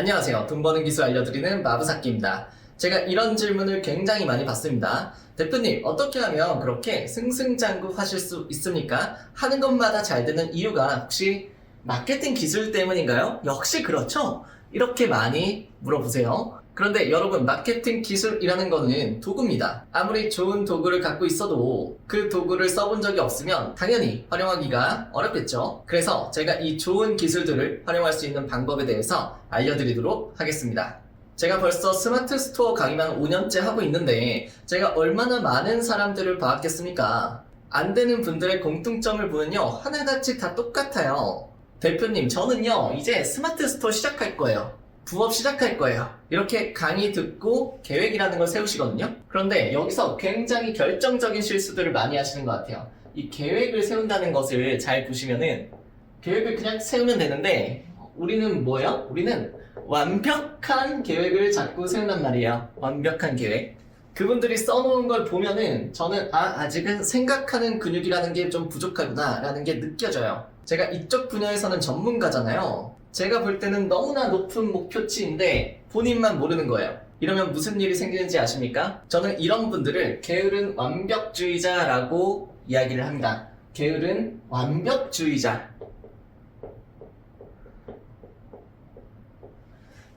안녕하세요. 돈 버는 기술 알려드리는 마부사키입니다. 제가 이런 질문을 굉장히 많이 받습니다. 대표님, 어떻게 하면 그렇게 승승장구 하실 수 있습니까? 하는 것마다 잘 되는 이유가 혹시 마케팅 기술 때문인가요? 역시 그렇죠? 이렇게 많이 물어보세요. 그런데 여러분, 마케팅 기술이라는 거는 도구입니다. 아무리 좋은 도구를 갖고 있어도 그 도구를 써본 적이 없으면 당연히 활용하기가 어렵겠죠. 그래서 제가 이 좋은 기술들을 활용할 수 있는 방법에 대해서 알려드리도록 하겠습니다. 제가 벌써 스마트 스토어 강의만 5년째 하고 있는데 제가 얼마나 많은 사람들을 봐왔겠습니까? 안 되는 분들의 공통점을 보면요, 하나같이 다 똑같아요. 대표님, 저는요 이제 스마트 스토어 시작할 거예요. 부업 시작할 거예요. 이렇게 강의 듣고 계획이라는 걸 세우시거든요. 그런데 여기서 굉장히 결정적인 실수들을 많이 하시는 것 같아요. 이 계획을 세운다는 것을 잘 보시면은 계획을 그냥 세우면 되는데 우리는 뭐예요? 우리는 완벽한 계획을 자꾸 세운단 말이에요. 완벽한 계획. 그분들이 써놓은 걸 보면은 저는 아직은 생각하는 근육이라는 게 좀 부족하구나 라는 게 느껴져요. 제가 이쪽 분야에서는 전문가잖아요. 제가 볼 때는 너무나 높은 목표치인데 본인만 모르는 거예요. 이러면 무슨 일이 생기는지 아십니까? 저는 이런 분들을 게으른 완벽주의자라고 이야기를 합니다. 게으른 완벽주의자.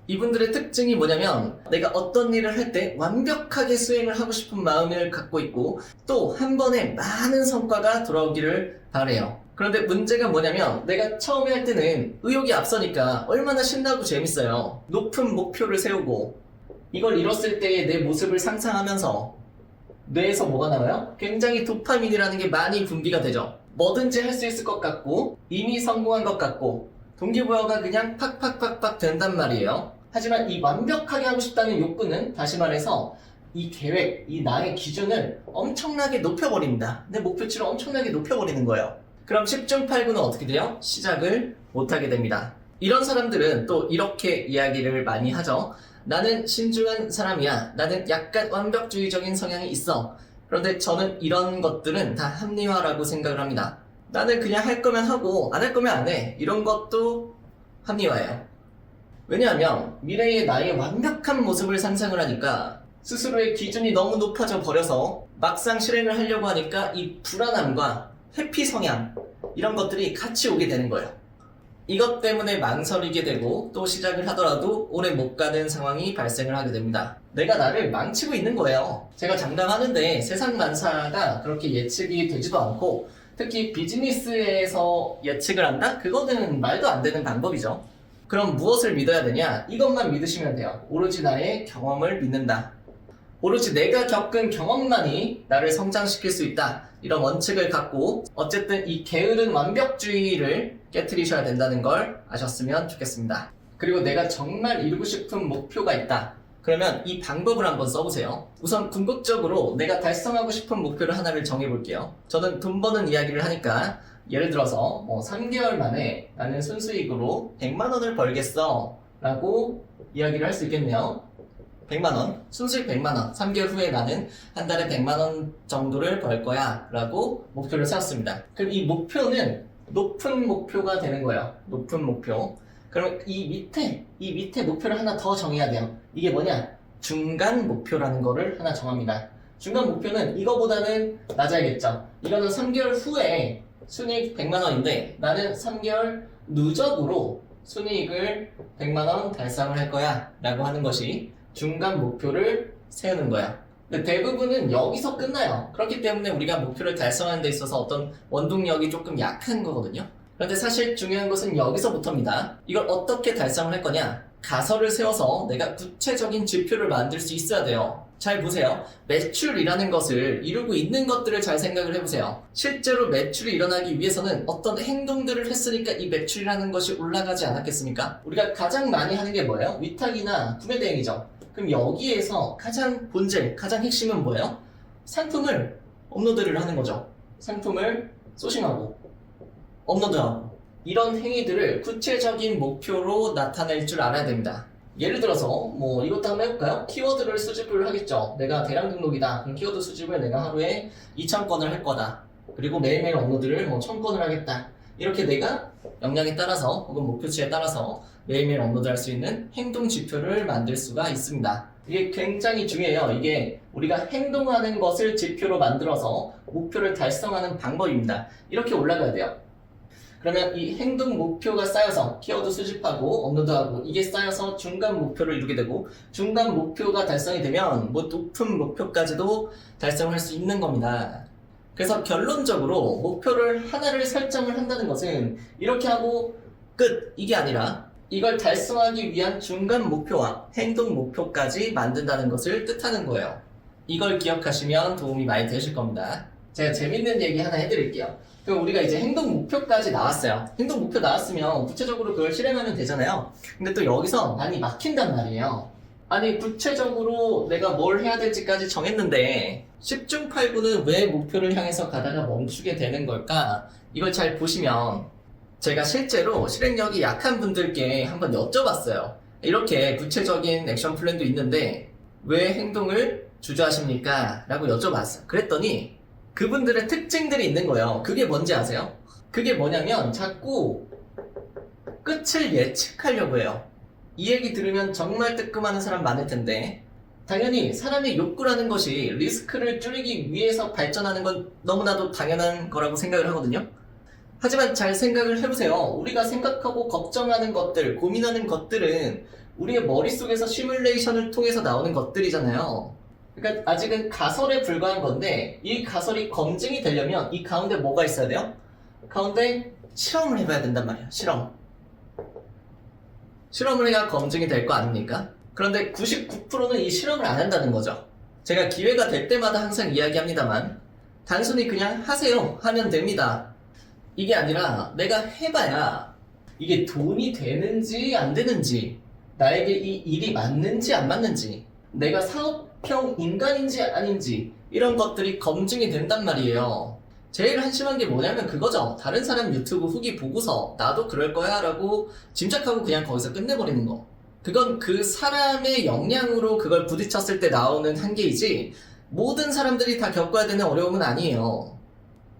이분들의 특징이 뭐냐면 내가 어떤 일을 할 때 완벽하게 수행을 하고 싶은 마음을 갖고 있고 또 한 번에 많은 성과가 돌아오기를 바래요. 그런데 문제가 뭐냐면 내가 처음에 할 때는 의욕이 앞서니까 얼마나 신나고 재밌어요. 높은 목표를 세우고 이걸 이뤘을 때의 내 모습을 상상하면서 뇌에서 뭐가 나와요? 굉장히 도파민이라는 게 많이 분비가 되죠. 뭐든지 할 수 있을 것 같고 이미 성공한 것 같고 동기부여가 그냥 팍팍팍팍 된단 말이에요. 하지만 이 완벽하게 하고 싶다는 욕구는 다시 말해서 이 계획, 이 나의 기준을 엄청나게 높여버립니다. 내 목표치를 엄청나게 높여버리는 거예요. 그럼 10중 8구는 어떻게 돼요? 시작을 못하게 됩니다. 이런 사람들은 또 이렇게 이야기를 많이 하죠. 나는 신중한 사람이야. 나는 약간 완벽주의적인 성향이 있어. 그런데 저는 이런 것들은 다 합리화라고 생각을 합니다. 나는 그냥 할 거면 하고 안 할 거면 안 해. 이런 것도 합리화예요. 왜냐하면 미래의 나의 완벽한 모습을 상상을 하니까 스스로의 기준이 너무 높아져 버려서 막상 실행을 하려고 하니까 이 불안함과 회피 성향 이런 것들이 같이 오게 되는 거예요. 이것 때문에 망설이게 되고 또 시작을 하더라도 오래 못 가는 상황이 발생을 하게 됩니다. 내가 나를 망치고 있는 거예요. 제가 장담하는데 세상 만사가 그렇게 예측이 되지도 않고 특히 비즈니스에서 예측을 한다? 그거는 말도 안 되는 방법이죠. 그럼 무엇을 믿어야 되냐? 이것만 믿으시면 돼요. 오로지 나의 경험을 믿는다. 오로지 내가 겪은 경험만이 나를 성장시킬 수 있다. 이런 원칙을 갖고 어쨌든 이 게으른 완벽주의를 깨트리셔야 된다는 걸 아셨으면 좋겠습니다. 그리고 내가 정말 이루고 싶은 목표가 있다. 그러면 이 방법을 한번 써보세요. 우선 궁극적으로 내가 달성하고 싶은 목표를 하나를 정해볼게요. 저는 돈 버는 이야기를 하니까 예를 들어서 3개월 만에 나는 순수익으로 100만 원을 벌겠어 라고 이야기를 할 수 있겠네요. 100만 원, 순수익 100만 원, 3개월 후에 나는 한 달에 100만 원 정도를 벌 거야 라고 목표를 세웠습니다. 그럼 이 목표는 높은 목표가 되는 거예요. 높은 목표. 그러면 이 밑에 목표를 하나 더 정해야 돼요. 이게 뭐냐? 중간 목표라는 거를 하나 정합니다. 중간 목표는 이거보다는 낮아야겠죠. 이거는 3개월 후에 순이익 100만 원인데 나는 3개월 누적으로 순이익을 100만 원 달성을 할 거야 라고 하는 것이 중간 목표를 세우는 거야. 근데 대부분은 여기서 끝나요. 그렇기 때문에 우리가 목표를 달성하는 데 있어서 어떤 원동력이 조금 약한 거거든요. 그런데 사실 중요한 것은 여기서부터입니다. 이걸 어떻게 달성을 할 거냐? 가설을 세워서 내가 구체적인 지표를 만들 수 있어야 돼요. 잘 보세요. 매출이라는 것을 이루고 있는 것들을 잘 생각을 해보세요. 실제로 매출이 일어나기 위해서는 어떤 행동들을 했으니까 이 매출이라는 것이 올라가지 않았겠습니까? 우리가 가장 많이 하는 게 뭐예요? 위탁이나 구매 대행이죠. 그럼 여기에서 가장 본질, 가장 핵심은 뭐예요? 상품을 업로드를 하는 거죠. 상품을 소싱하고 업로드하고 이런 행위들을 구체적인 목표로 나타낼 줄 알아야 됩니다. 예를 들어서 이것도 한번 해볼까요? 키워드를 수집을 하겠죠. 내가 대량 등록이다. 그럼 키워드 수집을 내가 하루에 2,000건을 할 거다. 그리고 매일매일 업로드를 1,000건을 하겠다. 이렇게 내가 역량에 따라서 혹은 목표치에 따라서 매일매일 업로드할 수 있는 행동 지표를 만들 수가 있습니다. 이게 굉장히 중요해요. 이게 우리가 행동하는 것을 지표로 만들어서 목표를 달성하는 방법입니다. 이렇게 올라가야 돼요. 그러면 이 행동 목표가 쌓여서 키워드 수집하고 업로드하고 이게 쌓여서 중간 목표를 이루게 되고 중간 목표가 달성이 되면 뭐 높은 목표까지도 달성할 수 있는 겁니다. 그래서 결론적으로 목표를 하나를 설정을 한다는 것은 이렇게 하고 끝! 이게 아니라 이걸 달성하기 위한 중간 목표와 행동 목표까지 만든다는 것을 뜻하는 거예요. 이걸 기억하시면 도움이 많이 되실 겁니다. 제가 재밌는 얘기 하나 해드릴게요. 그럼 우리가 이제 행동 목표까지 나왔어요. 행동 목표 나왔으면 구체적으로 그걸 실행하면 되잖아요. 근데 또 여기서 많이 막힌단 말이에요. 아니 구체적으로 내가 뭘 해야 될지까지 정했는데 10중 8구는 왜 목표를 향해서 가다가 멈추게 되는 걸까? 이걸 잘 보시면 제가 실제로 실행력이 약한 분들께 한번 여쭤봤어요. 이렇게 구체적인 액션 플랜도 있는데 왜 행동을 주저하십니까? 라고 여쭤봤어요. 그랬더니 그분들의 특징들이 있는 거예요. 그게 뭔지 아세요? 그게 뭐냐면 자꾸 끝을 예측하려고 해요. 이 얘기 들으면 정말 뜨끔하는 사람 많을 텐데 당연히 사람의 욕구라는 것이 리스크를 줄이기 위해서 발전하는 건 너무나도 당연한 거라고 생각을 하거든요. 하지만 잘 생각을 해보세요. 우리가 생각하고 걱정하는 것들, 고민하는 것들은 우리의 머릿속에서 시뮬레이션을 통해서 나오는 것들이잖아요. 그러니까 아직은 가설에 불과한 건데 이 가설이 검증이 되려면 이 가운데 뭐가 있어야 돼요? 가운데 실험을 해봐야 된단 말이에요. 실험을 해야 검증이 될 거 아닙니까? 그런데 99%는 이 실험을 안 한다는 거죠. 제가 기회가 될 때마다 항상 이야기합니다만 단순히 그냥 하세요. 하면 됩니다. 이게 아니라 내가 해봐야 이게 돈이 되는지 안 되는지 나에게 이 일이 맞는지 안 맞는지 내가 사업형 인간인지 아닌지 이런 것들이 검증이 된단 말이에요. 제일 한심한 게 뭐냐면 그거죠. 다른 사람 유튜브 후기 보고서 나도 그럴 거야 라고 짐작하고 그냥 거기서 끝내버리는 거. 그건 그 사람의 역량으로 그걸 부딪혔을 때 나오는 한계이지 모든 사람들이 다 겪어야 되는 어려움은 아니에요.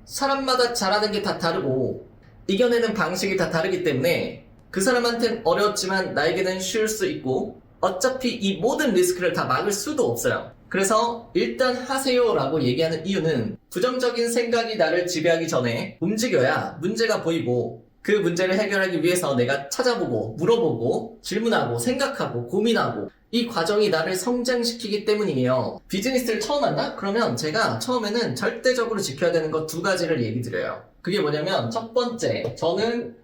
사람마다 잘하는 게 다 다르고 이겨내는 방식이 다 다르기 때문에 그 사람한텐 어려웠지만 나에게는 쉬울 수 있고 어차피 이 모든 리스크를 다 막을 수도 없어요. 그래서 일단 하세요 라고 얘기하는 이유는 부정적인 생각이 나를 지배하기 전에 움직여야 문제가 보이고 그 문제를 해결하기 위해서 내가 찾아보고 물어보고 질문하고 생각하고 고민하고 이 과정이 나를 성장시키기 때문이에요. 비즈니스를 처음 한다? 그러면 제가 처음에는 절대적으로 지켜야 되는 것 두 가지를 얘기 드려요. 그게 뭐냐면 첫 번째, 저는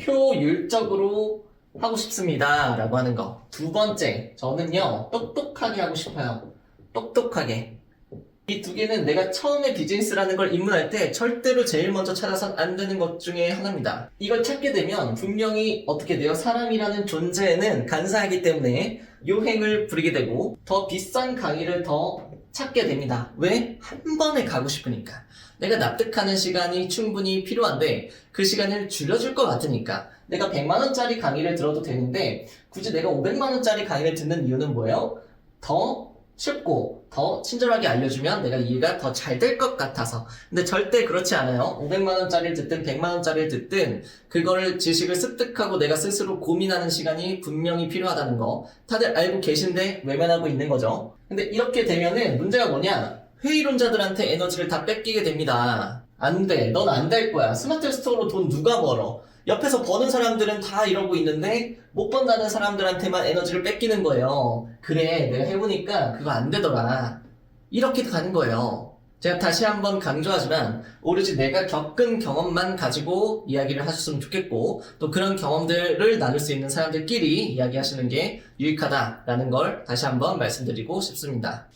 효율적으로 하고 싶습니다 라고 하는 거. 두 번째, 저는요 똑똑하게 하고 싶어요. 똑똑하게. 이 두 개는 내가 처음에 비즈니스라는 걸 입문할 때 절대로 제일 먼저 찾아선 안 되는 것 중에 하나입니다. 이걸 찾게 되면 분명히 어떻게 돼요? 사람이라는 존재는 간사하기 때문에 요행을 부리게 되고 더 비싼 강의를 더 찾게 됩니다. 왜? 한 번에 가고 싶으니까. 내가 납득하는 시간이 충분히 필요한데 그 시간을 줄여줄 것 같으니까. 내가 100만원짜리 강의를 들어도 되는데 굳이 내가 500만원짜리 강의를 듣는 이유는 뭐예요? 더 쉽고 더 친절하게 알려주면 내가 이해가 더 잘 될 것 같아서. 근데 절대 그렇지 않아요. 500만원짜리를 듣든 100만원짜리를 듣든 그거를 지식을 습득하고 내가 스스로 고민하는 시간이 분명히 필요하다는 거 다들 알고 계신데 외면하고 있는 거죠. 근데 이렇게 되면은 문제가 뭐냐, 회의론자들한테 에너지를 다 뺏기게 됩니다. 안 돼. 넌 안 될 거야. 스마트 스토어로 돈 누가 벌어? 옆에서 버는 사람들은 다 이러고 있는데 못 번다는 사람들한테만 에너지를 뺏기는 거예요. 그래, 내가 해보니까 그거 안 되더라. 이렇게 가는 거예요. 제가 다시 한번 강조하지만 오로지 내가 겪은 경험만 가지고 이야기를 하셨으면 좋겠고 또 그런 경험들을 나눌 수 있는 사람들끼리 이야기하시는 게 유익하다라는 걸 다시 한번 말씀드리고 싶습니다.